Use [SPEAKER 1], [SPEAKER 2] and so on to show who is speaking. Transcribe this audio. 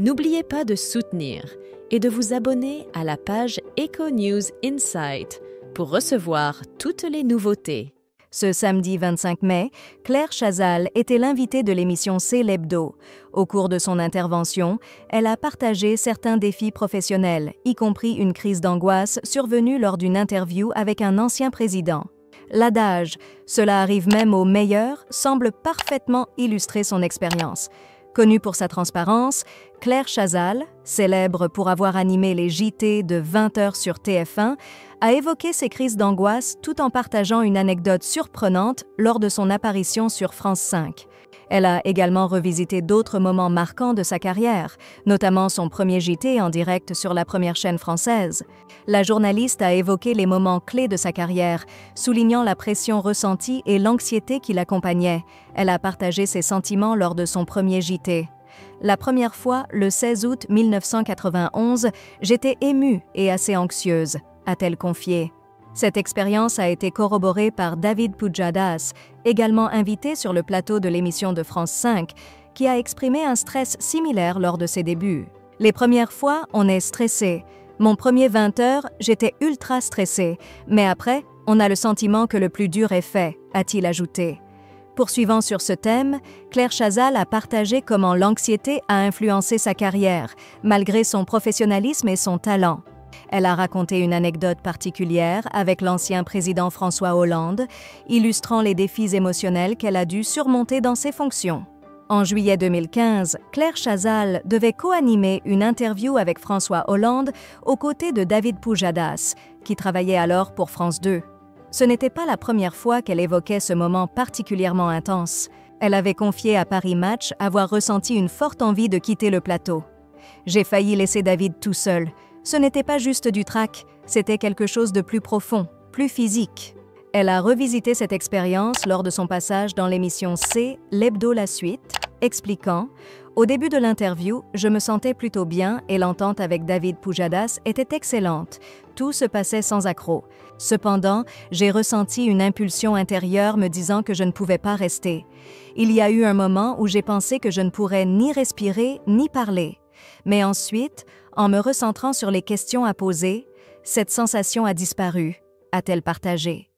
[SPEAKER 1] N'oubliez pas de soutenir et de vous abonner à la page Eco News Insight pour recevoir toutes les nouveautés.
[SPEAKER 2] Ce samedi 25 mai, Claire Chazal était l'invitée de l'émission C'est l'Hebdo. Au cours de son intervention, elle a partagé certains défis professionnels, y compris une crise d'angoisse survenue lors d'une interview avec un ancien président. L'adage « Cela arrive même aux meilleurs » semble parfaitement illustrer son expérience. Connue pour sa transparence, Claire Chazal, célèbre pour avoir animé les JT de 20h sur TF1, a évoqué ses crises d'angoisse tout en partageant une anecdote surprenante lors de son apparition sur France 5. Elle a également revisité d'autres moments marquants de sa carrière, notamment son premier JT en direct sur la première chaîne française. La journaliste a évoqué les moments clés de sa carrière, soulignant la pression ressentie et l'anxiété qui l'accompagnait. Elle a partagé ses sentiments lors de son premier JT. La première fois, le 16 août 1991, j'étais émue et assez anxieuse, a-t-elle confié. Cette expérience a été corroborée par David Pujadas, également invité sur le plateau de l'émission de France 5, qui a exprimé un stress similaire lors de ses débuts. Les premières fois, on est stressé. Mon premier 20 heures, j'étais ultra stressé, mais après, on a le sentiment que le plus dur est fait, a-t-il ajouté. Poursuivant sur ce thème, Claire Chazal a partagé comment l'anxiété a influencé sa carrière, malgré son professionnalisme et son talent. Elle a raconté une anecdote particulière avec l'ancien président François Hollande, illustrant les défis émotionnels qu'elle a dû surmonter dans ses fonctions. En juillet 2015, Claire Chazal devait co-animer une interview avec François Hollande aux côtés de David Pujadas, qui travaillait alors pour France 2. Ce n'était pas la première fois qu'elle évoquait ce moment particulièrement intense. Elle avait confié à Paris Match avoir ressenti une forte envie de quitter le plateau. « J'ai failli laisser David tout seul. Ce n'était pas juste du trac, c'était quelque chose de plus profond, plus physique. » Elle a revisité cette expérience lors de son passage dans l'émission C'est l'Hebdo la suite, expliquant « Au début de l'interview, je me sentais plutôt bien et l'entente avec David Pujadas était excellente. Tout se passait sans accroc. Cependant, j'ai ressenti une impulsion intérieure me disant que je ne pouvais pas rester. Il y a eu un moment où j'ai pensé que je ne pourrais ni respirer ni parler. Mais ensuite, en me recentrant sur les questions à poser, cette sensation a disparu, a-t-elle partagé.